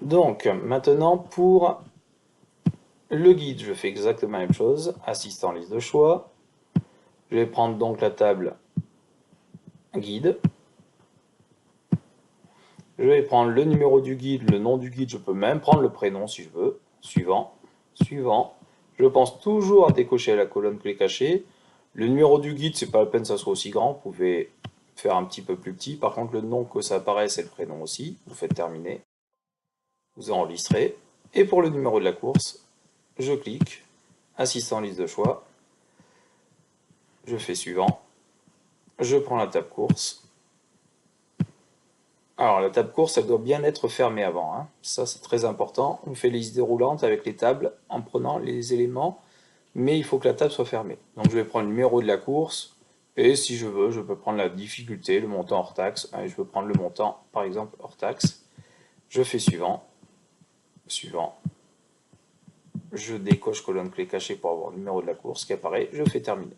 Donc, maintenant pour le guide, je fais exactement la même chose. Assistant liste de choix. Je vais prendre donc la table guide. Je vais prendre le numéro du guide, le nom du guide, je peux même prendre le prénom si je veux. Suivant, suivant. Je pense toujours à décocher la colonne clé cachée. Le numéro du guide, c'est pas la peine que ça soit aussi grand, vous pouvez faire un petit peu plus petit. Par contre, le nom que ça apparaît, c'est le prénom aussi. Vous faites terminer. Vous enregistrez. Et pour le numéro de la course, je clique, assistant liste de choix, je fais suivant, je prends la table course. Alors la table course, elle doit bien être fermée avant, hein. Ça c'est très important. On fait les listes déroulantes avec les tables en prenant les éléments, mais il faut que la table soit fermée. Donc je vais prendre le numéro de la course, et si je veux, je peux prendre la difficulté, le montant hors taxe. Allez, je peux prendre le montant, par exemple, hors taxe. Je fais suivant, suivant. Je décoche colonne clé cachée pour avoir le numéro de la course qui apparaît, je fais terminer.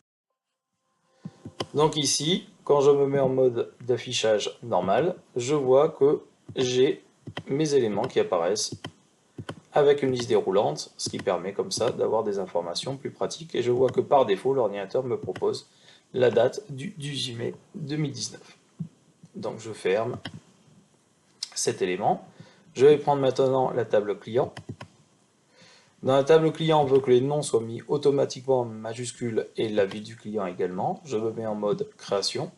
Donc ici, quand je me mets en mode d'affichage normal, je vois que j'ai mes éléments qui apparaissent avec une liste déroulante, ce qui permet comme ça d'avoir des informations plus pratiques. Et je vois que par défaut, l'ordinateur me propose la date du 18 mai 2019. Donc je ferme cet élément. Je vais prendre maintenant la table client. Dans la table client, on veut que les noms soient mis automatiquement en majuscule et la ville du client également. Je me mets en mode création.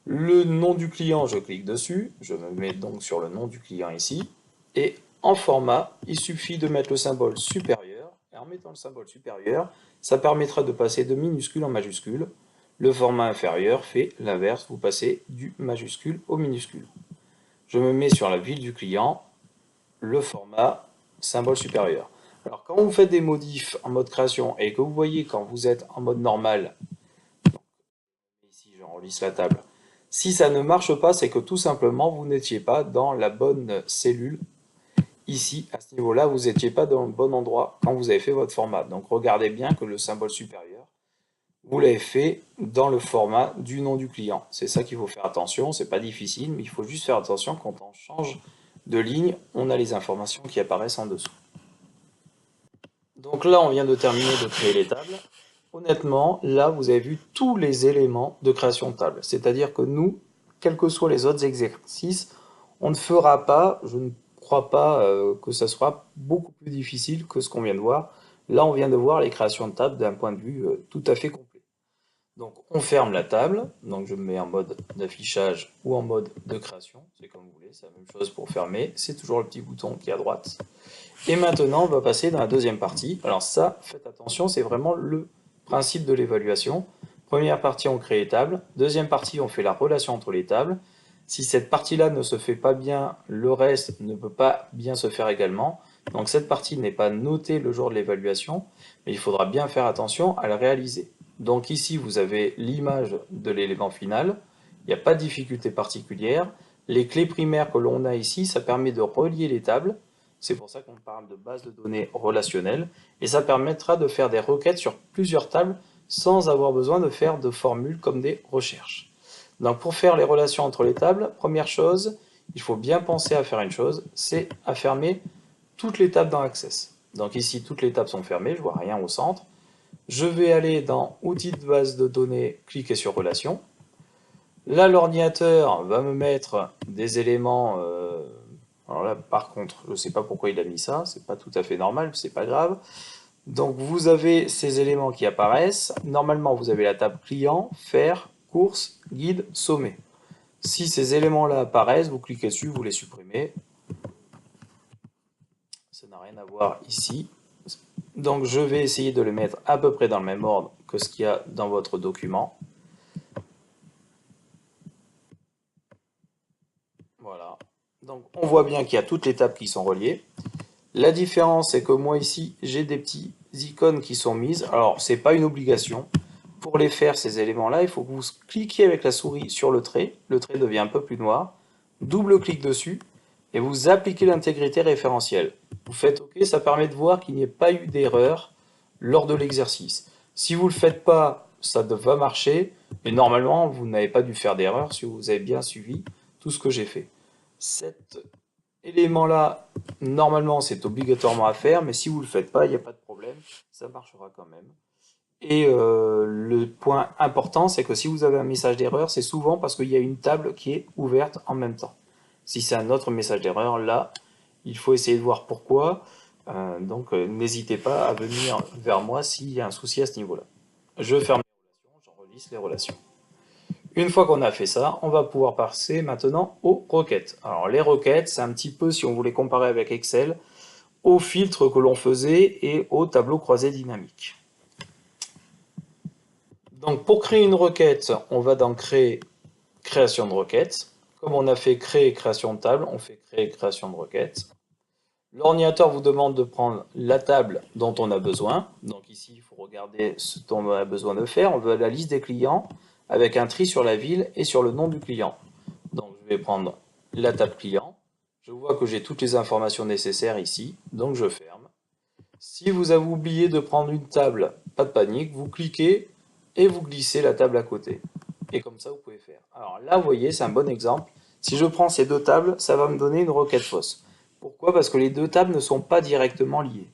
Le nom du client, je clique dessus. Je me mets donc sur le nom du client ici. Et en format, il suffit de mettre le symbole supérieur. Et en mettant le symbole supérieur, ça permettra de passer de minuscule en majuscule. Le format inférieur fait l'inverse, vous passez du majuscule au minuscule. Je me mets sur la ville du client, le format symbole supérieur. Alors quand vous faites des modifs en mode création et que vous voyez quand vous êtes en mode normal, ici j'enregistre la table, si ça ne marche pas, c'est que tout simplement vous n'étiez pas dans la bonne cellule. Ici, à ce niveau-là, vous n'étiez pas dans le bon endroit quand vous avez fait votre format. Donc regardez bien que le symbole supérieur, vous l'avez fait dans le format du nom du client. C'est ça qu'il faut faire attention, c'est pas difficile, mais il faut juste faire attention quand on change de ligne, on a les informations qui apparaissent en dessous. Donc là, on vient de terminer de créer les tables. Honnêtement, là, vous avez vu tous les éléments de création de table. C'est-à-dire que nous, quels que soient les autres exercices, on ne fera pas, je ne crois pas que ça sera beaucoup plus difficile que ce qu'on vient de voir. Là, on vient de voir les créations de table d'un point de vue tout à fait complet. Donc, on ferme la table. Donc, je me mets en mode d'affichage ou en mode de création. C'est comme vous voulez, c'est la même chose pour fermer. C'est toujours le petit bouton qui est à droite. Et maintenant, on va passer dans la deuxième partie. Alors ça, faites attention, c'est vraiment le principe de l'évaluation. Première partie, on crée les tables. Deuxième partie, on fait la relation entre les tables. Si cette partie-là ne se fait pas bien, le reste ne peut pas bien se faire également. Donc cette partie n'est pas notée le jour de l'évaluation, mais il faudra bien faire attention à la réaliser. Donc ici, vous avez l'image de l'élément final. Il n'y a pas de difficulté particulière. Les clés primaires que l'on a ici, ça permet de relier les tables. C'est pour ça qu'on parle de base de données relationnelle. Et ça permettra de faire des requêtes sur plusieurs tables sans avoir besoin de faire de formules comme des recherches. Donc pour faire les relations entre les tables, première chose, il faut bien penser à faire une chose, c'est à fermer toutes les tables dans Access. Donc ici, toutes les tables sont fermées, je ne vois rien au centre. Je vais aller dans Outils de base de données, cliquer sur Relations. Là, l'ordinateur va me mettre des éléments. Alors là, par contre, je ne sais pas pourquoi il a mis ça, c'est pas tout à fait normal, c'est pas grave. Donc vous avez ces éléments qui apparaissent. Normalement, vous avez la table client, faire, course, guide, sommet. Si ces éléments-là apparaissent, vous cliquez dessus, vous les supprimez. Ça n'a rien à voir ici. Donc je vais essayer de les mettre à peu près dans le même ordre que ce qu'il y a dans votre document. Voilà. Donc on voit bien qu'il y a toutes les tables qui sont reliées. La différence, c'est que moi ici, j'ai des petits icônes qui sont mises. Alors, c'est pas une obligation. Pour les faire, ces éléments-là, il faut que vous cliquiez avec la souris sur le trait. Le trait devient un peu plus noir. Double-clic dessus et vous appliquez l'intégrité référentielle. Vous faites OK, ça permet de voir qu'il n'y ait pas eu d'erreur lors de l'exercice. Si vous ne le faites pas, ça va marcher. Mais normalement, vous n'avez pas dû faire d'erreur si vous avez bien suivi tout ce que j'ai fait. Cette élément là, normalement c'est obligatoirement à faire, mais si vous ne le faites pas, il n'y a pas de problème, ça marchera quand même. Et le point important, c'est que si vous avez un message d'erreur, c'est souvent parce qu'il y a une table qui est ouverte en même temps. Si c'est un autre message d'erreur, là, il faut essayer de voir pourquoi. Donc n'hésitez pas à venir vers moi s'il y a un souci à ce niveau-là. Je ferme les relations, j'enregistre les relations. Une fois qu'on a fait ça, on va pouvoir passer maintenant aux requêtes. Alors les requêtes, c'est un petit peu, si on voulait comparer avec Excel, aux filtres que l'on faisait et au tableau croisé dynamique. Donc pour créer une requête, on va dans créer, création de requête. Comme on a fait créer création de table, on fait créer création de requête. L'ordinateur vous demande de prendre la table dont on a besoin. Donc ici, il faut regarder ce dont on a besoin de faire. On veut la liste des clients avec un tri sur la ville et sur le nom du client. Donc je vais prendre la table client. Je vois que j'ai toutes les informations nécessaires ici, donc je ferme. Si vous avez oublié de prendre une table, pas de panique, vous cliquez et vous glissez la table à côté. Et comme ça, vous pouvez faire. Alors là, vous voyez, c'est un bon exemple. Si je prends ces deux tables, ça va me donner une requête fausse. Pourquoi? Parce que les deux tables ne sont pas directement liées.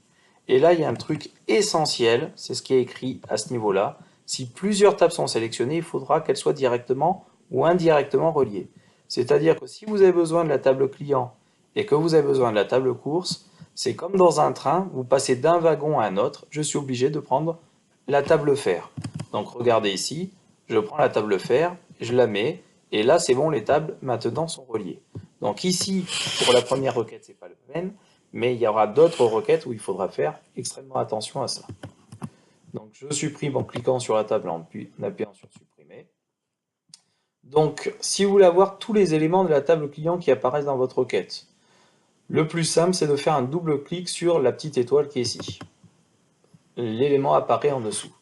Et là, il y a un truc essentiel, c'est ce qui est écrit à ce niveau-là. Si plusieurs tables sont sélectionnées, il faudra qu'elles soient directement ou indirectement reliées. C'est-à-dire que si vous avez besoin de la table client et que vous avez besoin de la table course, c'est comme dans un train, vous passez d'un wagon à un autre, je suis obligé de prendre la table fer. Donc regardez ici, je prends la table fer, je la mets, et là c'est bon, les tables maintenant sont reliées. Donc ici, pour la première requête, c'est pas le peine, mais il y aura d'autres requêtes où il faudra faire extrêmement attention à ça. Donc je supprime en cliquant sur la table en appuyant sur supprimer. Donc si vous voulez avoir tous les éléments de la table client qui apparaissent dans votre requête, le plus simple c'est de faire un double clic sur la petite étoile qui est ici. L'élément apparaît en dessous.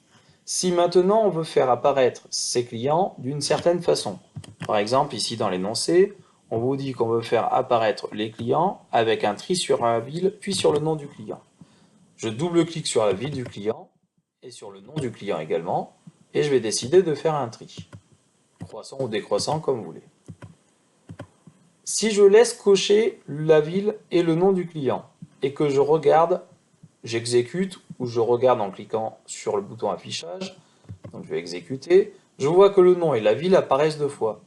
Si maintenant on veut faire apparaître ces clients d'une certaine façon, par exemple ici dans l'énoncé, on vous dit qu'on veut faire apparaître les clients avec un tri sur la ville puis sur le nom du client. Je double-clique sur la ville du client et sur le nom du client également et je vais décider de faire un tri, croissant ou décroissant comme vous voulez. Si je laisse cocher la ville et le nom du client et que je regarde, j'exécute ou je regarde en cliquant sur le bouton affichage, donc je vais exécuter, je vois que le nom et la ville apparaissent deux fois.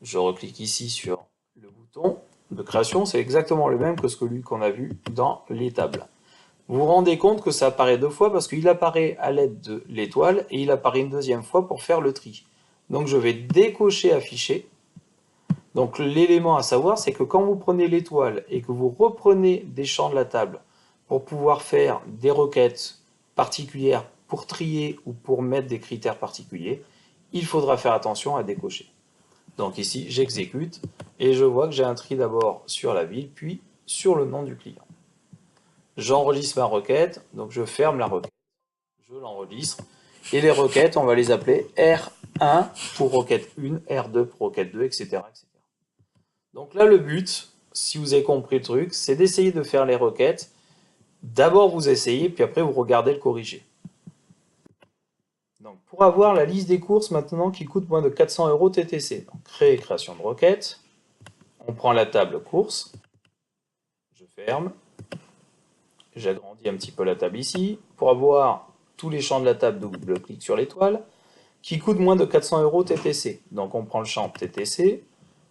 Je reclique ici sur le bouton de création, c'est exactement le même que celui qu'on a vu dans les tables. Vous vous rendez compte que ça apparaît deux fois parce qu'il apparaît à l'aide de l'étoile et il apparaît une deuxième fois pour faire le tri. Donc je vais décocher afficher. Donc l'élément à savoir, c'est que quand vous prenez l'étoile et que vous reprenez des champs de la table pour pouvoir faire des requêtes particulières pour trier ou pour mettre des critères particuliers, il faudra faire attention à décocher. Donc ici, j'exécute et je vois que j'ai un tri d'abord sur la ville, puis sur le nom du client. J'enregistre ma requête, donc je ferme la requête, je l'enregistre, et les requêtes, on va les appeler R1 pour requête 1, R2 pour requête 2, etc. etc. Donc là, le but, si vous avez compris le truc, c'est d'essayer de faire les requêtes. D'abord, vous essayez, puis après, vous regardez le corriger. Donc, pour avoir la liste des courses maintenant qui coûte moins de 400 € TTC, donc créer création de requête, on prend la table courses, je ferme, j'agrandis un petit peu la table ici, pour avoir tous les champs de la table, double-clic sur l'étoile, qui coûte moins de 400 € TTC. Donc on prend le champ TTC,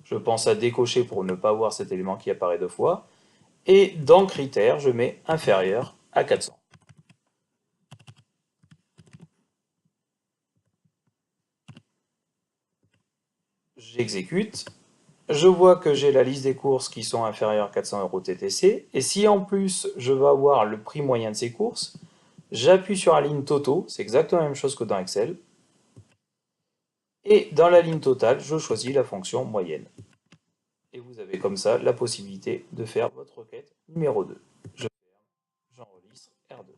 je pense à décocher pour ne pas voir cet élément qui apparaît deux fois, et dans critères, je mets inférieur à 400. J'exécute, je vois que j'ai la liste des courses qui sont inférieures à 400 € TTC, et si en plus je veux avoir le prix moyen de ces courses, j'appuie sur la ligne Toto, c'est exactement la même chose que dans Excel, et dans la ligne totale, je choisis la fonction moyenne. Et vous avez comme ça la possibilité de faire votre requête numéro 2. Je ferme, j'enregistre R2.